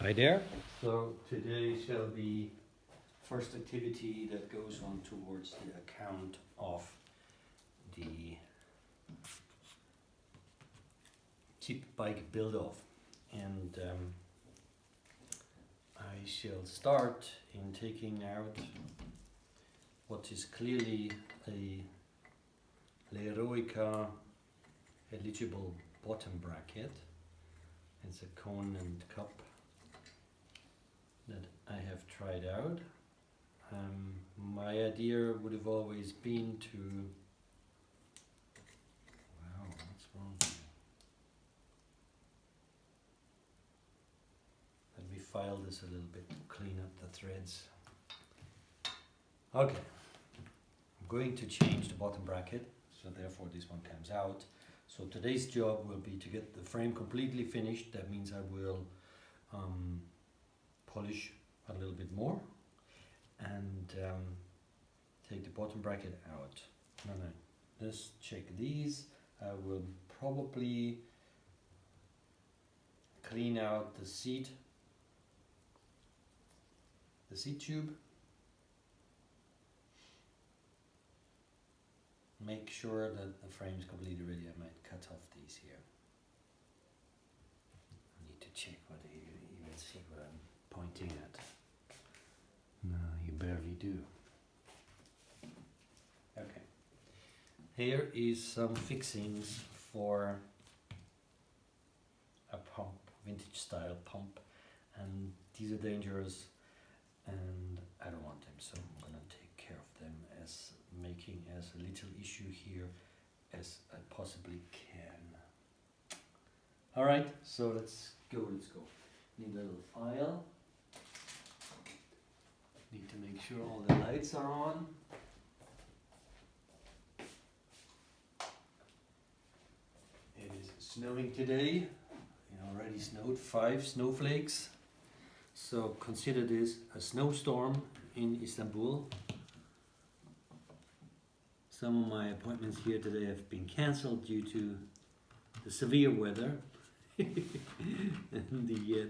Hi there. So today shall be first activity that goes on towards the account of the cheap bike build-off, and I shall start in taking out what is clearly a L'Eroica eligible bottom bracket. It's a cone and cup that I have tried out. My idea would have always been to... Wow, what's wrong here? Let me file this a little bit to clean up the threads. Okay, I'm going to change the bottom bracket, so therefore this one comes out. So today's job will be to get the frame completely finished. That means I will polish a little bit more and take the bottom bracket out. No, let's check these. I will probably clean out the seat tube. Make sure that the frame is completely ready. I might cut off these here. I need to check whether you even see what I'm pointing at. No, you barely do. Okay. Here is some fixings for a pump, vintage style pump, and these are dangerous and I don't want them, so I'm gonna take care of them as making as little issue here as I possibly can. Alright, so let's go. Need a little file. Need to make sure all the lights are on. It is snowing today. It already snowed 5 snowflakes. So consider this a snowstorm in Istanbul. Some of my appointments here today have been cancelled due to the severe weather. And the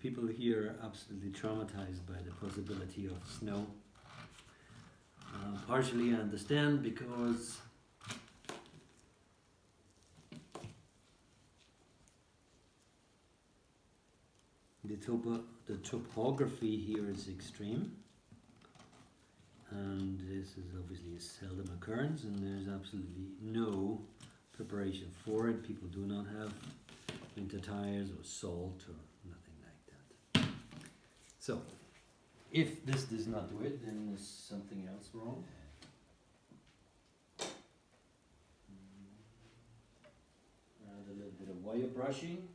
people here are absolutely traumatized by the possibility of snow. Partially I understand, because the topography here is extreme, and this is obviously a seldom occurrence, and there's absolutely no preparation for it. People do not have winter tires or salt or nothing like that. So if this does not do it, then there's something else wrong. Add a little bit of wire brushing.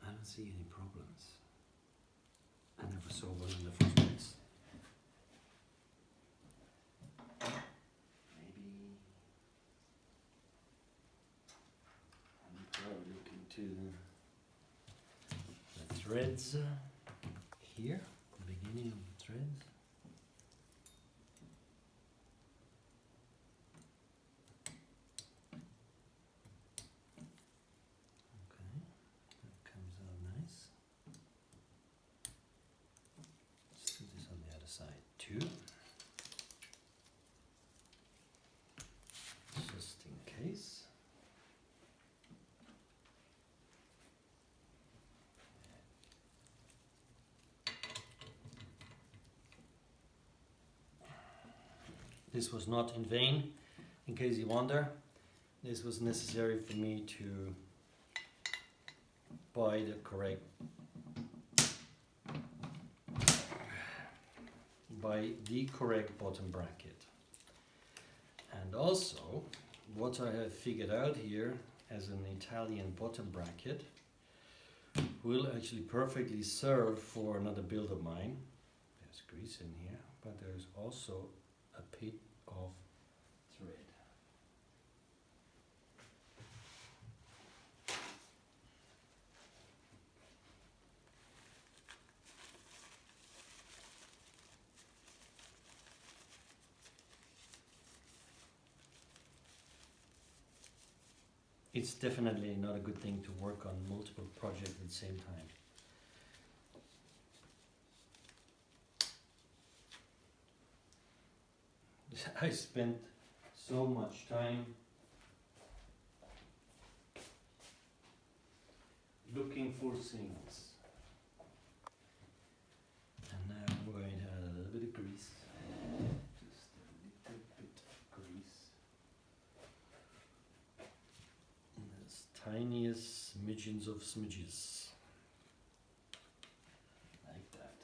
I don't see any problems. I never saw one in the first place. Maybe I'm probably looking to the threads here, the beginning of the threads. Too. Just in case. This was not in vain, in case you wonder. This was necessary for me to buy the correct bottom bracket. And also what I have figured out here as an Italian bottom bracket will actually perfectly serve for another build of mine. There's grease in here, but there's also a bit of thread. It's definitely not a good thing to work on multiple projects at the same time. I spent so much time looking for things. And now I'm going to add a little bit of grease. Just a little bit of grease. As tiny as smidgens of smidges. Like that.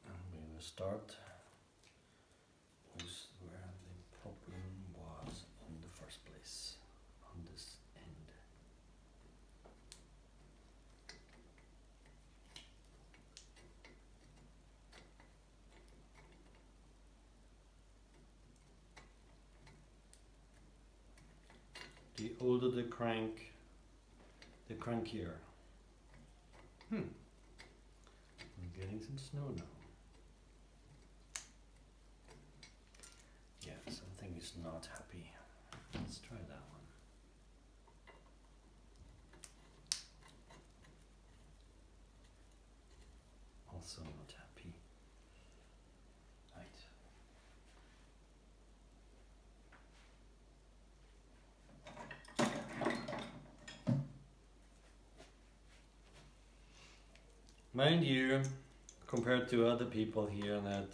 And we will start with where the problem was in the first place, on this end. The older the crank, the crankier. I'm getting some snow now. Yeah, something is not happy. Let's try that one. Also not happy. Right. Mind you, compared to other people here that,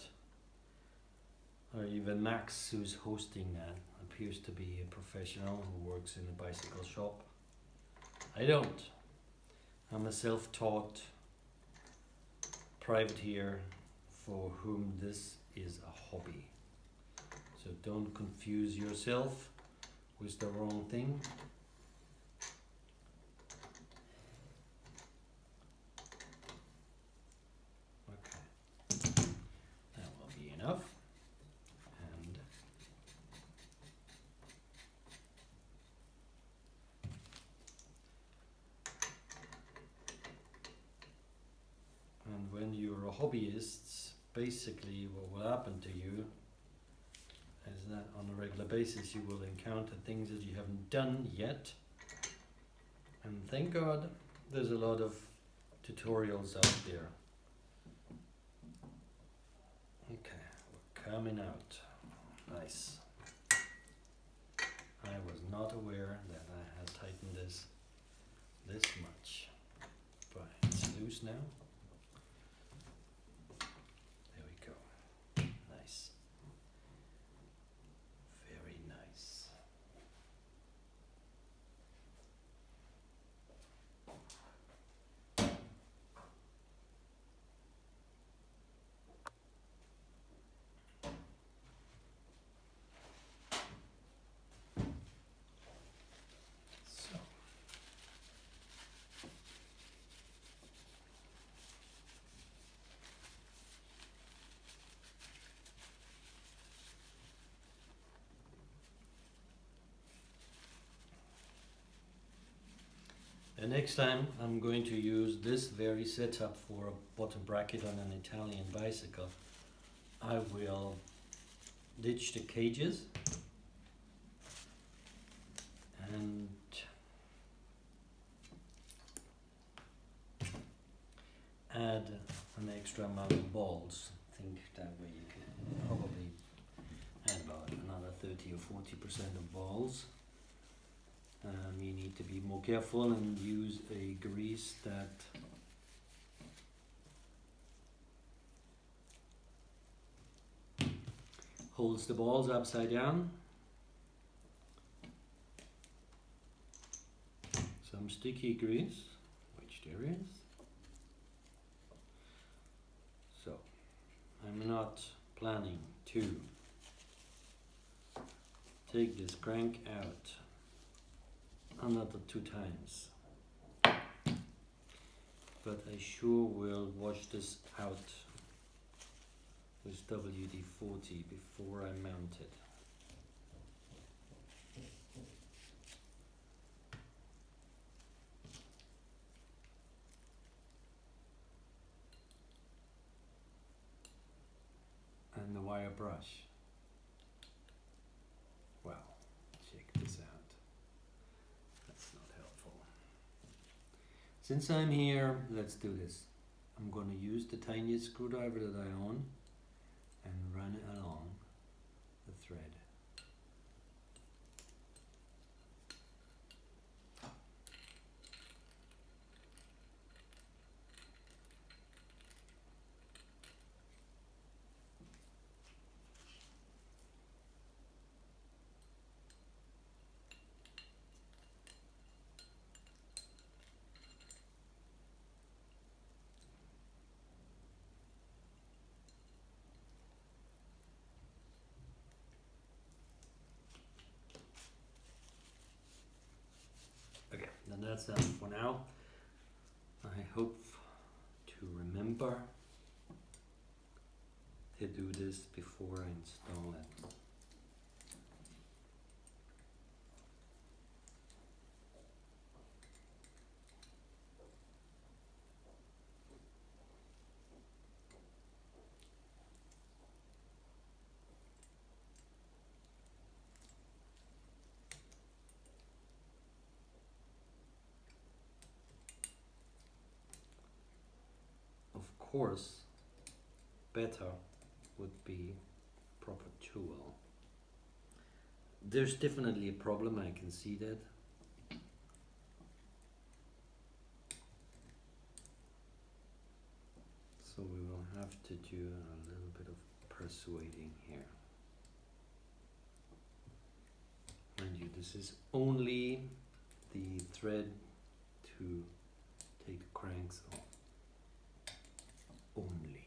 or even Max who's hosting that, appears to be a professional who works in a bicycle shop. I don't. I'm a self-taught privateer for whom this is a hobby. So don't confuse yourself with the wrong thing. Okay, that will be enough. And when you're a hobbyist, basically what will happen to you is that on a regular basis you will encounter things that you haven't done yet. And thank God there's a lot of tutorials out there. Okay, we're coming out. Nice. I was not aware that I had tightened this much. But it's loose now. There we go. Nice. Very nice. So. And next time I'm going to use this very setup for a bottom bracket on an Italian bicycle. I will ditch the cages and add an extra amount of balls. I think that way you can probably add about another 30 or 40% of balls. You need to be more careful and use a grease that holds the balls upside down. Some sticky grease, which there is. So, I'm not planning to take this crank out another 2 times, but I sure will wash this out with WD-40 before I mount it. And the wire brush. Wow, check this out. That's not helpful. Since I'm here, let's do this. I'm going to use the tiniest screwdriver that I own and run it along the thread. Okay, then that's that for now. I hope to remember to do this before I install it. Of course, better would be proper tool. There's definitely a problem, I can see that. So we will have to do a little bit of persuading here. Mind you, this is only the thread to take the cranks off. Only.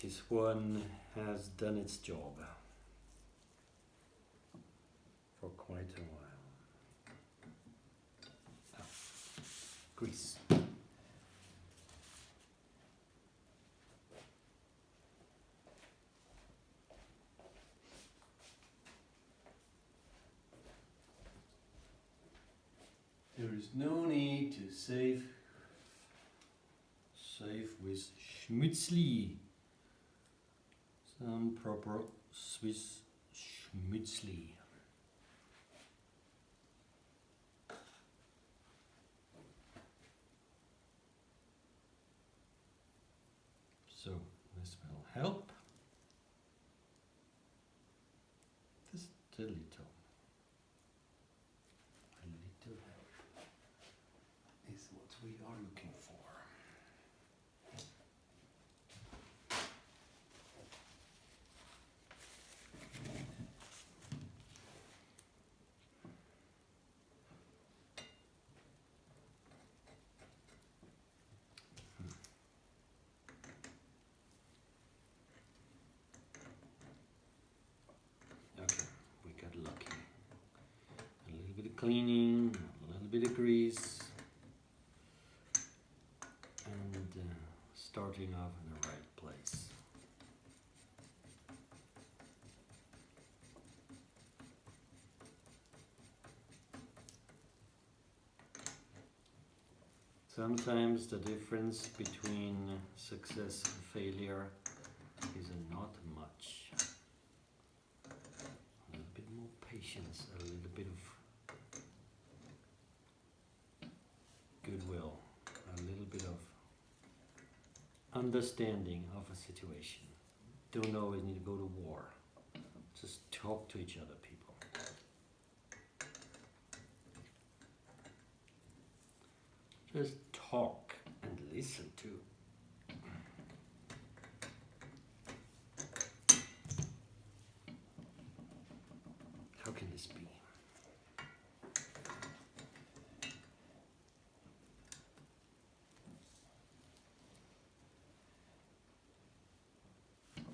This one has done its job for quite a while. Ah, grease. There is no need to save with Schmutzli. Some proper Swiss Schmutzli. So this will help. Just a little help is what we are looking for. Cleaning, a little bit of grease, and starting off in the right place. Sometimes the difference between success and failure is not much. A little bit more patience, a little bit of goodwill, a little bit of understanding of a situation. Don't always need to go to war. Just talk to each other, people. Just talk and listen to. How can this be?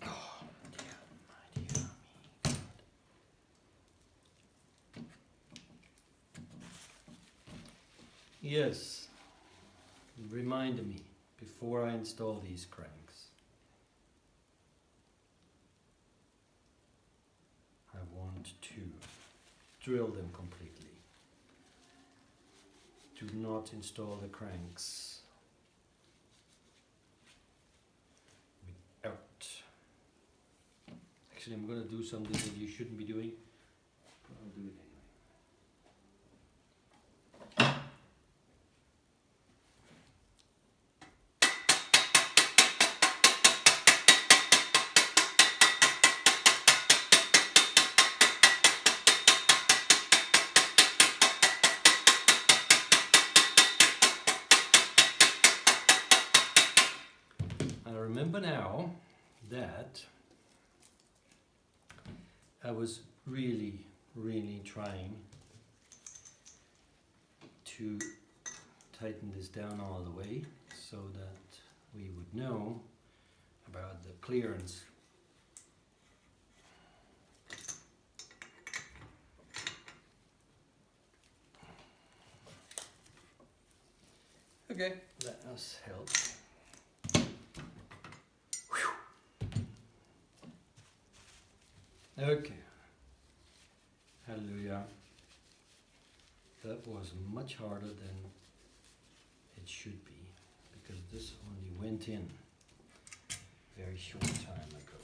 Oh, dear, my dear me. Yes, remind me before I install these cranks. I want to drill them completely. Do not install the cranks without. Actually, I'm going to do something that you shouldn't be doing, but I'll do it anyway. Remember now that I was really trying to tighten this down all the way so that we would know about the clearance. Okay, that has helped. Okay, hallelujah. That was much harder than it should be, because this only went in a very short time ago.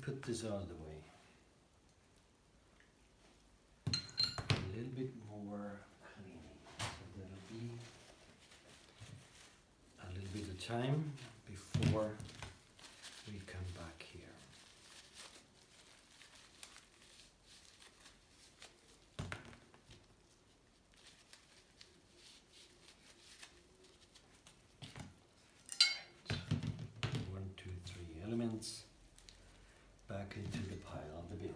Put this out of the way. A little bit more cleaning, so there'll be a little bit of time before we come back here. Right. 1, 2, 3 elements. Back into the pile of the build.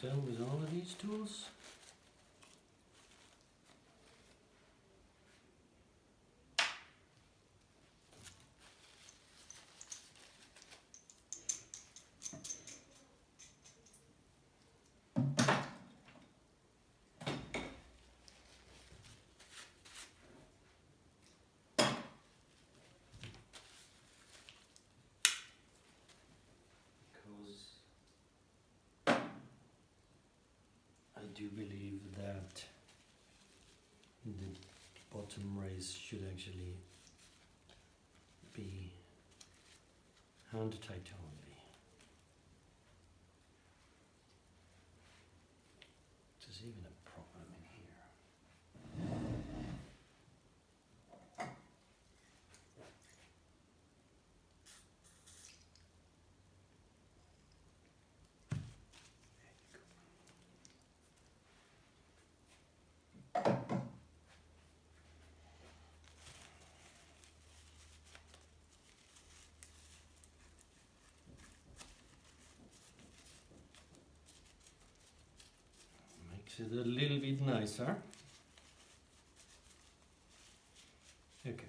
Done with all of these tools. I do believe that the bottom race should actually be hand tight only. There's even a problem in here. makes it a little bit nicer. Okay.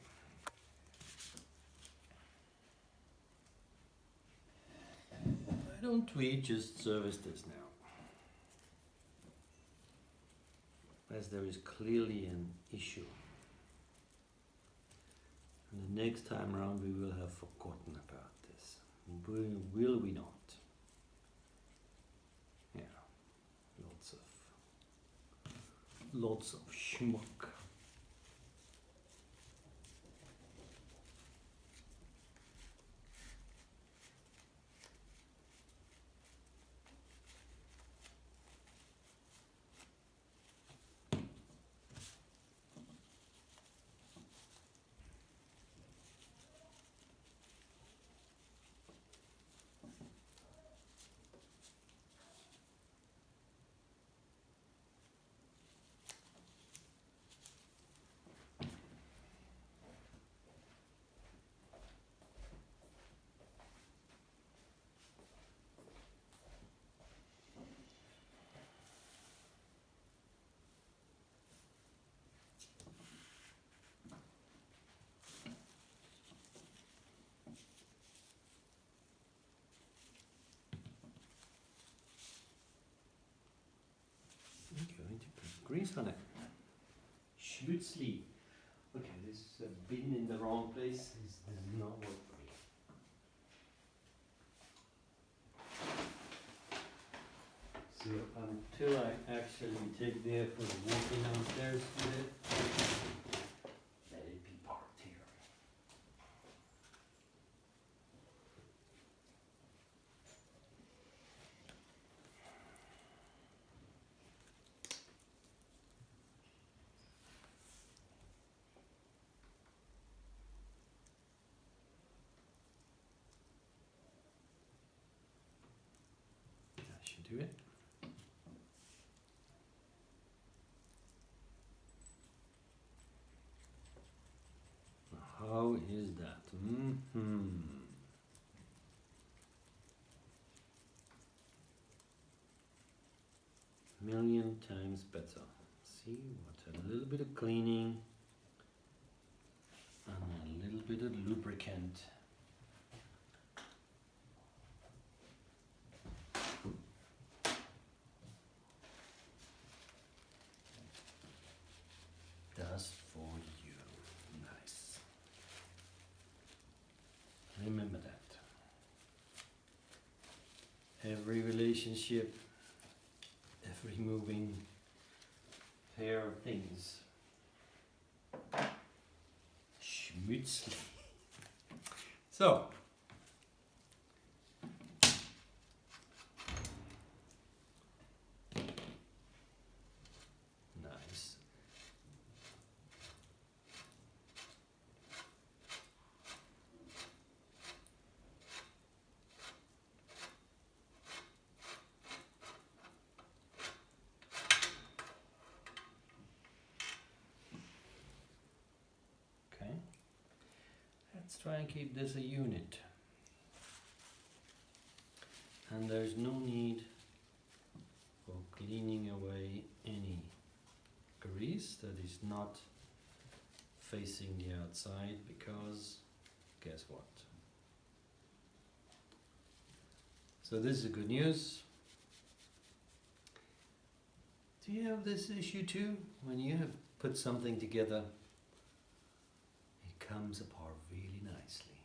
Why don't we just service this now? As there is clearly an issue. And the next time around we will have forgotten about this. Will we not? Yeah, lots of schmuck. Going to put grease on it. Schmutzli. Okay, this bin in the wrong place. This does not work for me. So until I actually take the effort of walking downstairs with it, let it be parked here. That should do it. How is that? Million times better. See what a little bit of cleaning and a little bit of lubricant. Does for you. Nice. Remember that. Every relationship, every moving pair of things. Schmutzli. So, nice. Okay, let's try and keep this a unit. And there's no need for cleaning away any grease that is not facing the outside, because guess what? So this is good news. Do you have this issue too? When you have put something together, it comes apart really nicely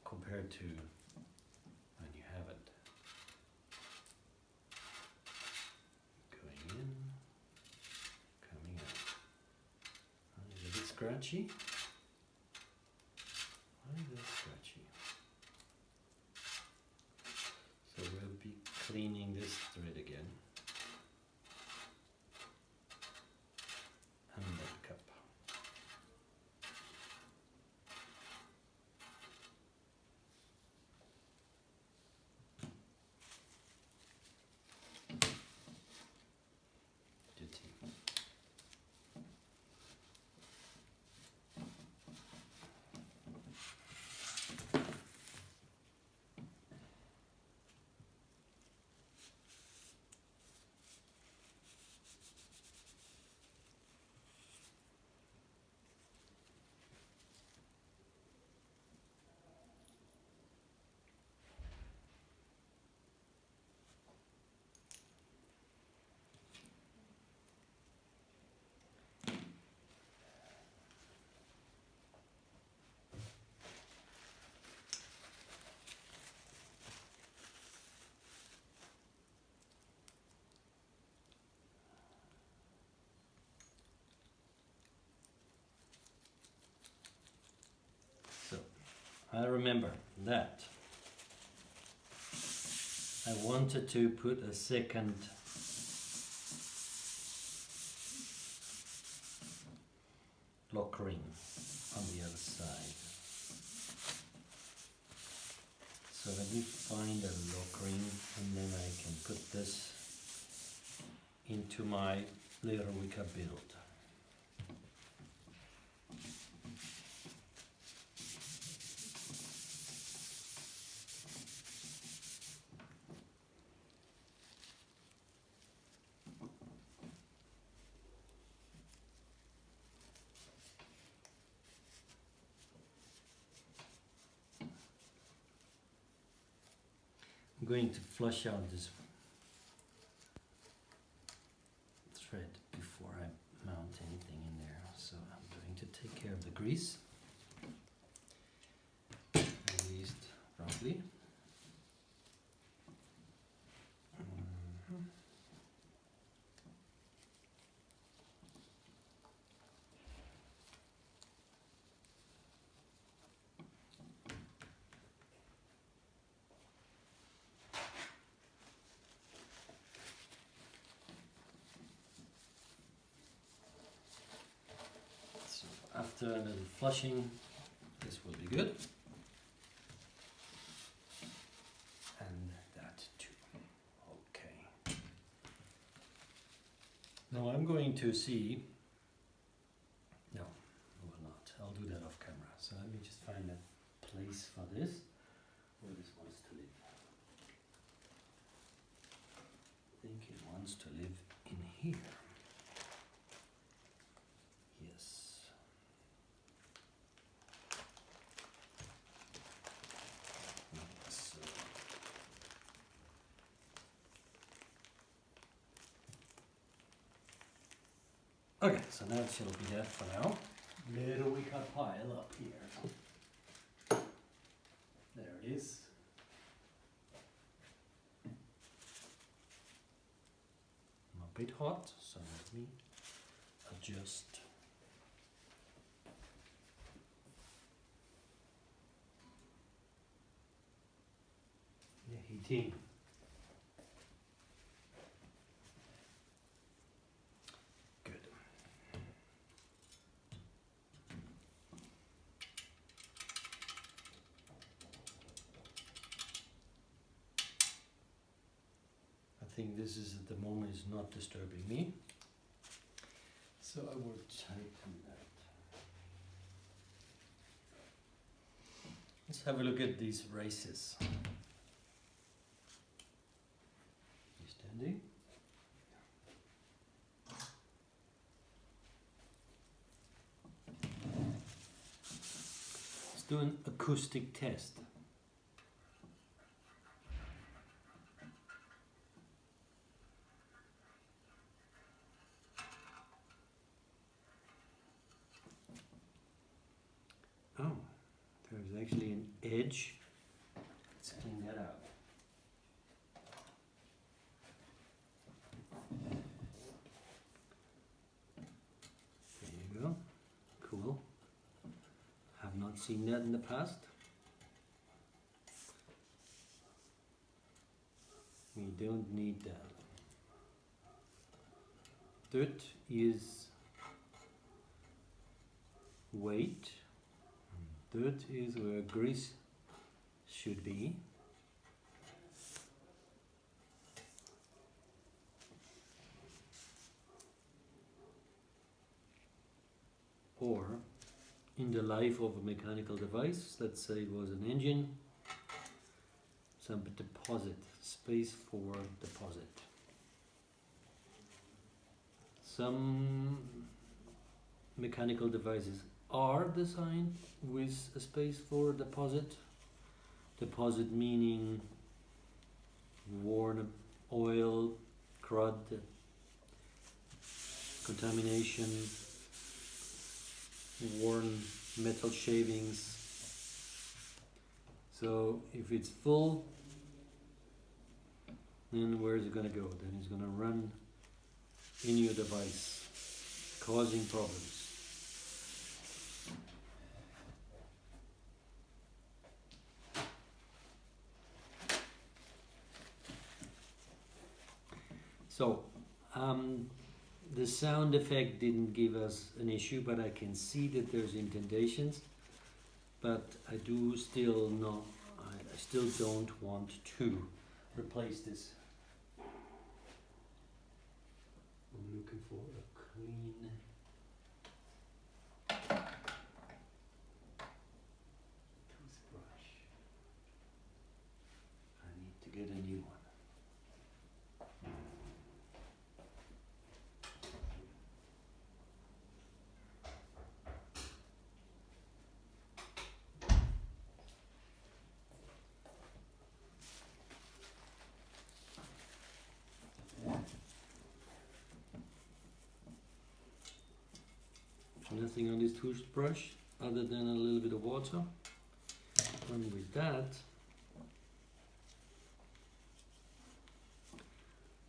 compared to when you haven't. Going in, coming out. Is it a bit scratchy? Why is that scratchy? So we'll be cleaning this thread again. And that cup. Dirty. I remember that I wanted to put a second lock ring on the other side. So let me find a lock ring and then I can put this into my Olympia build. I'm going to flush out this thread before I mount anything in there. So I'm going to take care of the grease, at least roughly. After a little flushing, this will be good. And that too. Okay. Now I'm going to see. No, I will not. I'll do that off camera. So let me just find a place for this, where this wants to live. I think it wants to live in here. Okay, so now it shall be that for now. Little we can pile up here. There it is. I'm a bit hot, so let me adjust. The heating. I think this is at the moment is not disturbing me, so I will tighten that. Let's have a look at these races. You standing? Let's do an acoustic test. Oh, there's actually an edge. Let's clean that out. There you go. Cool. Have not seen that in the past. We don't need that. Dirt is weight. Dirt is where grease should be. Or in the life of a mechanical device, let's say it was an engine, some deposit, space for deposit. Some mechanical devices are designed with a space for deposit. Deposit meaning worn oil, crud, contamination, worn metal shavings. So if it's full, then where is it going to go? Then it's going to run in your device, causing problems. So, the sound effect didn't give us an issue, but I can see that there's indentations. But I do still not, I still don't want to replace this. I'm looking for a clean toothbrush. I need to get a new one. Nothing on this toothbrush other than a little bit of water. And with that,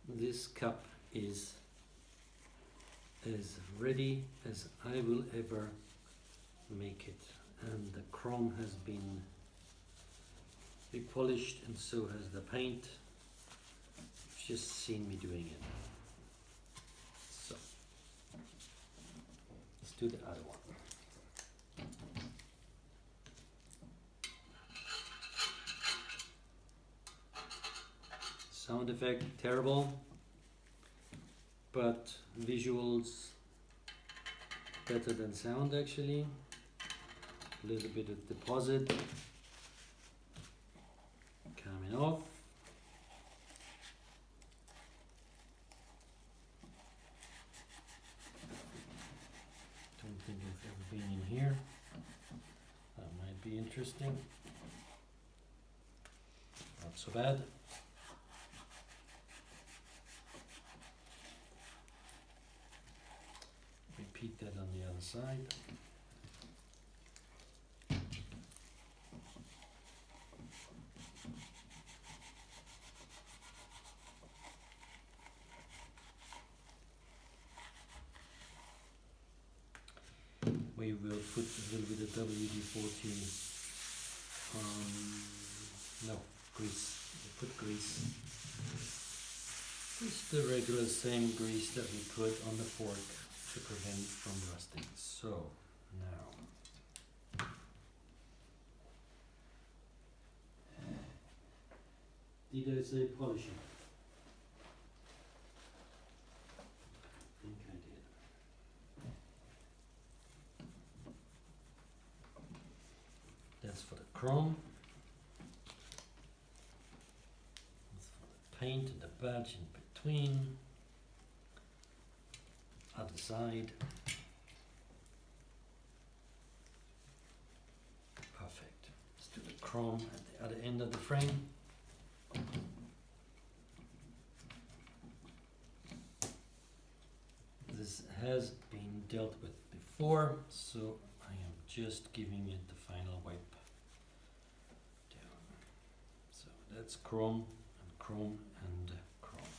this cup is as ready as I will ever make it. And the chrome has been repolished, and so has the paint. You've just seen me doing it. So let's do the other one. Sound effect terrible, but visuals better than sound actually. A little bit of deposit coming off. Don't think I've ever been in here. That might be interesting. Not so bad. Repeat that on the other side. We will put a little bit of WD-40 no, grease. We put grease. Just the regular same grease that we put on the fork to prevent it from rusting. So now did I say polishing? I think I did. That's for the chrome. That's for the paint and the badge in between. Other side. Perfect. Let's do the chrome at the other end of the frame. This has been dealt with before, so I am just giving it the final wipe down. So that's chrome and chrome and chrome.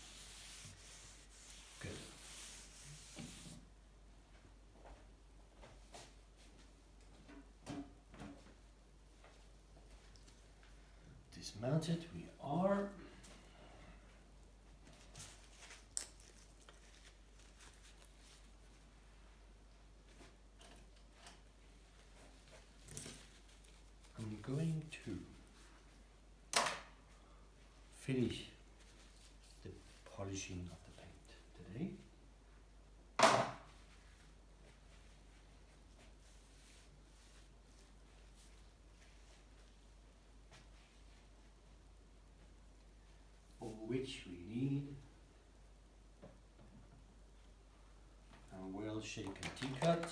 Good. Dismounted we are. I'm going to finish the polishing of the paint today. For which we need a well-shaken teacut.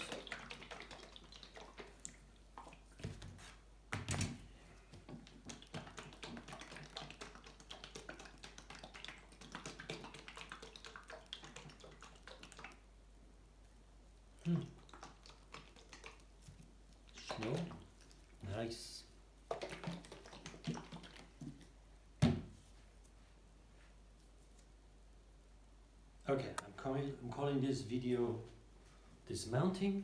Snow, nice. Okay, I'm calling this video dismounting,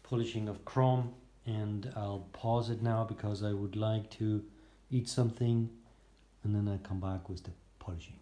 polishing of chrome, and I'll pause it now because I would like to eat something, and then I come back with the polishing.